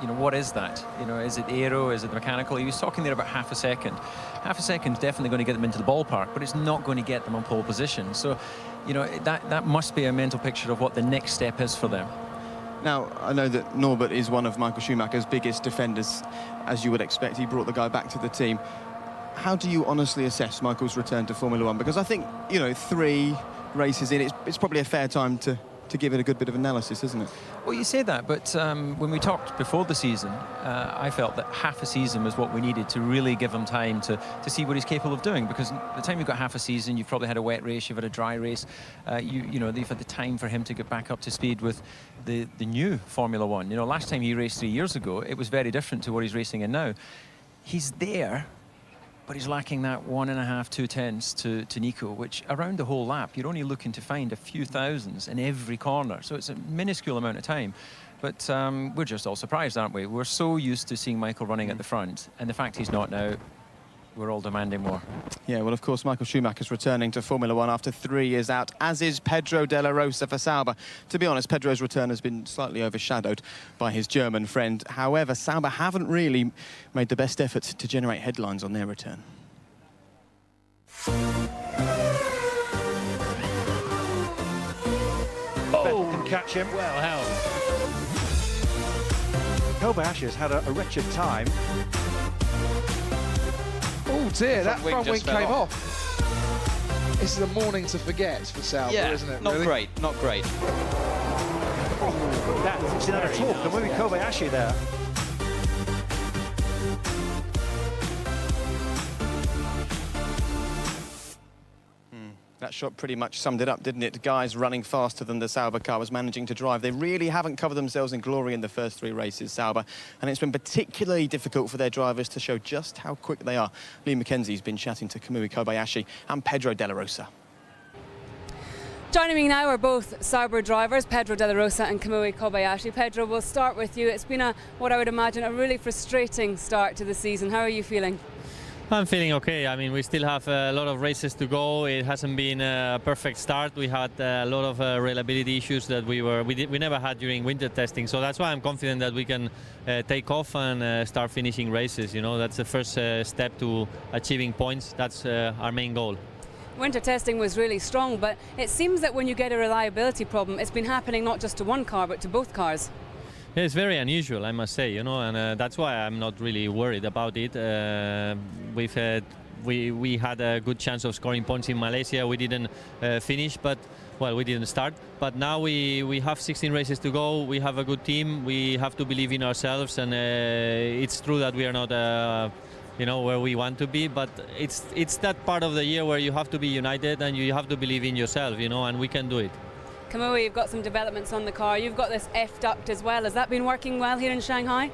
you know, what is that? You know, is it aero? Is it the mechanical? He was talking there about half a second. Half a second is definitely going to get them into the ballpark, but it's not going to get them on pole position. So, you know, that must be a mental picture of what the next step is for them. Now, I know that Norbert is one of Michael Schumacher's biggest defenders, as you would expect. He brought the guy back to the team. How do you honestly assess Michael's return to Formula One? Because I think, you know, 3 races in, it's probably a fair time to give it a good bit of analysis, isn't it? Well, you say that, but when we talked before the season, I felt that half a season was what we needed to really give him time to see what he's capable of doing. Because by the time you've got half a season, you've probably had a wet race, you've had a dry race. You know, you've had the time for him to get back up to speed with the new Formula One. You know, last time he raced 3 years ago, it was very different to what he's racing in now. He's there, but he's lacking that 1.5, 2 tenths to Nico, which around the whole lap, you're only looking to find a few thousandths in every corner. So it's a minuscule amount of time. But we're just all surprised, aren't we? We're so used to seeing Michael running at the front, and the fact he's not now, we're all demanding more. Yeah, well, of course, Michael Schumacher's returning to Formula One after 3 years out, as is Pedro de la Rosa for Sauber. To be honest, Pedro's return has been slightly overshadowed by his German friend. However, Sauber haven't really made the best efforts to generate headlines on their return. Vettel can catch him. Well held. Kobayashi has had a wretched time. Oh dear, that front wing came off. This is a morning to forget for Sauber, isn't it? Not really? great, not great. That's another talk. The moving Kobayashi there. That shot pretty much summed it up, didn't it? Guys running faster than the Sauber car was managing to drive. They really haven't covered themselves in glory in the first 3 races, Sauber, and it's been particularly difficult for their drivers to show just how quick they are. Lee Mackenzie's been chatting to Kamui Kobayashi and Pedro de la Rosa. Joining me now are both Sauber drivers, Pedro de la Rosa and Kamui Kobayashi. Pedro, we'll start with you. It's been what I would imagine, a really frustrating start to the season. How are you feeling? I'm feeling okay. I mean, we still have a lot of races to go. It hasn't been a perfect start. We had a lot of reliability issues that we never had during winter testing. So that's why I'm confident that we can take off and start finishing races. You know, that's the first step to achieving points. That's our main goal. Winter testing was really strong, but it seems that when you get a reliability problem, it's been happening not just to one car, but to both cars. Yeah, it's very unusual, I must say, you know, and that's why I'm not really worried about it. We had a good chance of scoring points in Malaysia. We didn't finish, but well, we didn't start. But now we have 16 races to go. We have a good team. We have to believe in ourselves, and it's true that we are not, you know, where we want to be. But it's that part of the year where you have to be united and you have to believe in yourself, you know, and we can do it. Kamui, you've got some developments on the car. You've got this F-duct as well. Has that been working well here in Shanghai?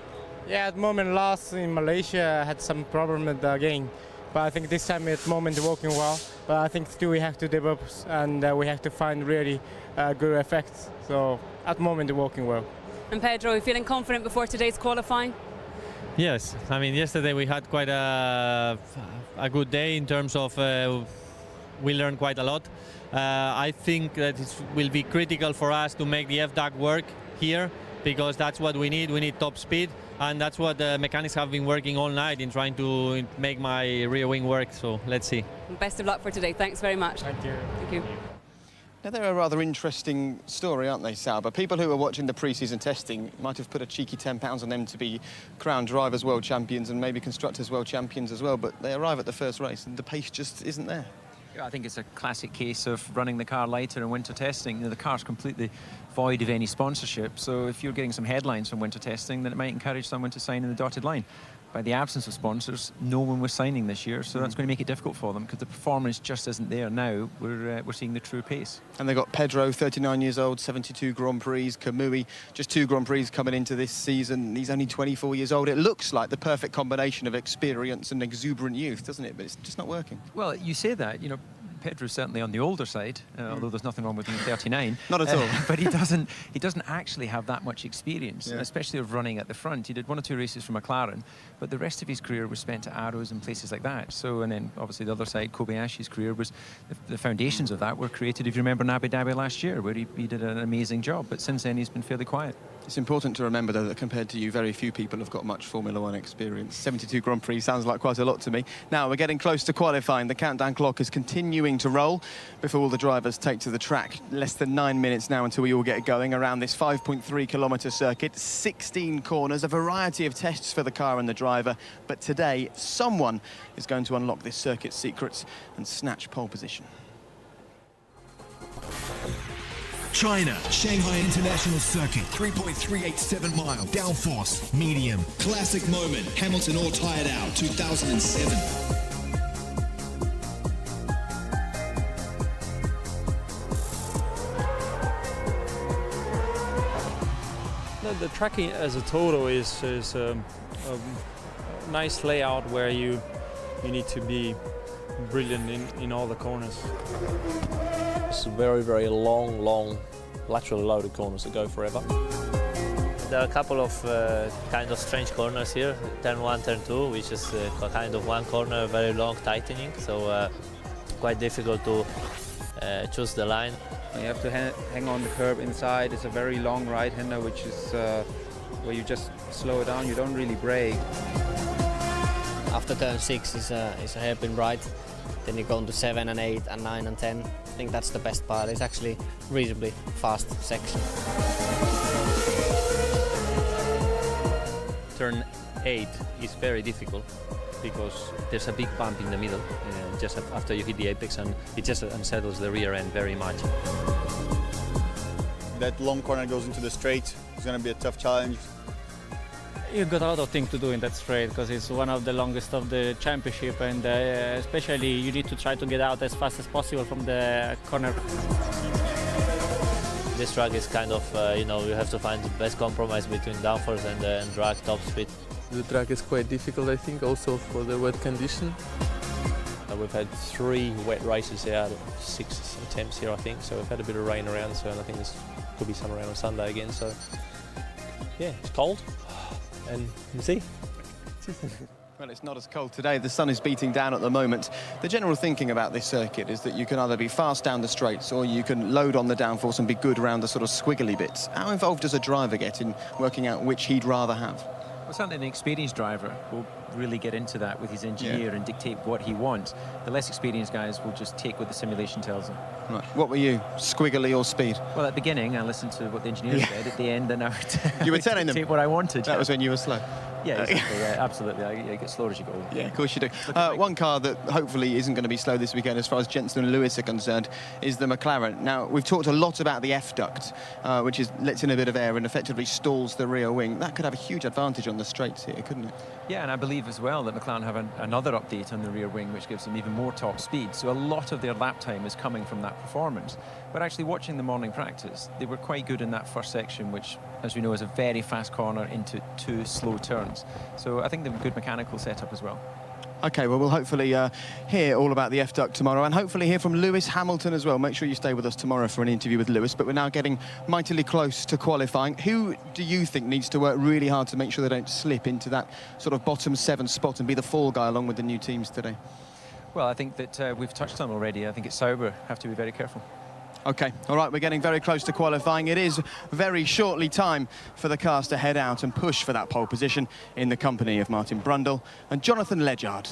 Yeah, at the moment last in Malaysia I had some problem with the gain. But I think this time at the moment working well. But I think still we have to develop and we have to find really good effects. So at the moment working well. And Pedro, are you feeling confident before today's qualifying? Yes, I mean yesterday we had quite a good day in terms of we learned quite a lot. I think that it will be critical for us to make the F-duct work here because that's what we need. We need top speed, and that's what the mechanics have been working all night in trying to make my rear wing work. So let's see. Best of luck for today. Thanks very much. Thank you. Thank you. Now, they're a rather interesting story, aren't they, Sauber? People who are watching the pre-season testing might have put a cheeky £10 on them to be crowned Drivers' World Champions and maybe Constructors' World Champions as well, but they arrive at the first race and the pace just isn't there. I think it's a classic case of running the car lighter in winter testing. You know, the car's completely void of any sponsorship, so if you're getting some headlines from winter testing, then it might encourage someone to sign in the dotted line. By the absence of sponsors, no one was signing this year, so that's going to make it difficult for them because the performance just isn't there now. We're seeing the true pace. And they've got Pedro, 39 years old, 72 Grand Prix, Kamui, just 2 Grand Prix coming into this season. He's only 24 years old. It looks like the perfect combination of experience and exuberant youth, doesn't it? But it's just not working. Well, you say that, you know, Pedro's certainly on the older side, although there's nothing wrong with being 39. Not at all. But he doesn't actually have that much experience, Yeah. especially of running at the front. He did 1 or 2 races for McLaren, but the rest of his career was spent at Arrows and places like that. So, and then obviously the other side, Kobayashi's career was, the foundations of that were created, if you remember, in Abu Dhabi last year, where he did an amazing job. But since then, he's been fairly quiet. It's important to remember, though, that compared to you, very few people have got much Formula One experience. 72 Grand Prix sounds like quite a lot to me. Now, we're getting close to qualifying. The countdown clock is continuing to roll before all the drivers take to the track. Less than 9 minutes now until we all get going around this 5.3-kilometre circuit. 16 corners, a variety of tests for the car and the driver. But today, someone is going to unlock this circuit's secrets and snatch pole position. China, Shanghai International Circuit, 3.387 mile, downforce, medium. Classic moment, Hamilton all tired out, 2007. The tracking as a total is a nice layout where you need to be brilliant in all the corners. It's very, very long, laterally loaded corners that go forever. There are a couple of kind of strange corners here. Turn 1, turn 2, which is kind of one corner, very long tightening, so quite difficult to choose the line. You have to hang on the curb inside. It's a very long right-hander, which is where you just slow it down. You don't really brake. After turn 6 is a hairpin right. Then you go into 7 and 8 and 9 and 10. I think that's the best part. It's actually reasonably fast section. Turn 8 is very difficult because there's a big bump in the middle just after you hit the apex, and it just unsettles the rear end very much. That long corner goes into the straight. It's going to be a tough challenge. You've got a lot of things to do in that straight because it's one of the longest of the championship, and especially you need to try to get out as fast as possible from the corner. This track is kind of, you have to find the best compromise between downforce and drag top speed. The track is quite difficult, I think, also for the wet condition. We've had 3 wet races out of 6 attempts here, I think, so we've had a bit of rain around, so I think this could be some around on Sunday again, so yeah, it's cold. And you see. Well, it's not as cold today. The sun is beating down at the moment. The general thinking about this circuit is that you can either be fast down the straights or you can load on the downforce and be good around the sort of squiggly bits. How involved does a driver get in working out which he'd rather have? Well, certainly an experienced driver will really get into that with his engineer and dictate what he wants. The less experienced guys will just take what the simulation tells them. Right. What were you, squiggly or speed? Well, at the beginning, I listened to what the engineer said. At the end, then I would you were telling them what I wanted. That was when you were slow. Yeah, exactly, yeah, absolutely. You get slower as you go. Yeah, of course you do. One car that hopefully isn't going to be slow this weekend as far as Jensen and Lewis are concerned is the McLaren. Now, we've talked a lot about the F-duct, which lets in a bit of air and effectively stalls the rear wing. That could have a huge advantage on the straights here, couldn't it? Yeah, and I believe as well that McLaren have another update on the rear wing, which gives them even more top speed. So a lot of their lap time is coming from that performance. But actually, watching the morning practice, they were quite good in that first section, which, as we know, is a very fast corner into 2 slow turns. So I think they've a good mechanical setup as well. OK, well, we'll hopefully hear all about the F-duct tomorrow and hopefully hear from Lewis Hamilton as well. Make sure you stay with us tomorrow for an interview with Lewis. But we're now getting mightily close to qualifying. Who do you think needs to work really hard to make sure they don't slip into that sort of bottom 7 spot and be the fall guy along with the new teams today? Well, I think that we've touched on already. I think it's Sauber have to be very careful. OK, all right, we're getting very close to qualifying. It is very shortly time for the cars to head out and push for that pole position in the company of Martin Brundle and Jonathan Ledyard.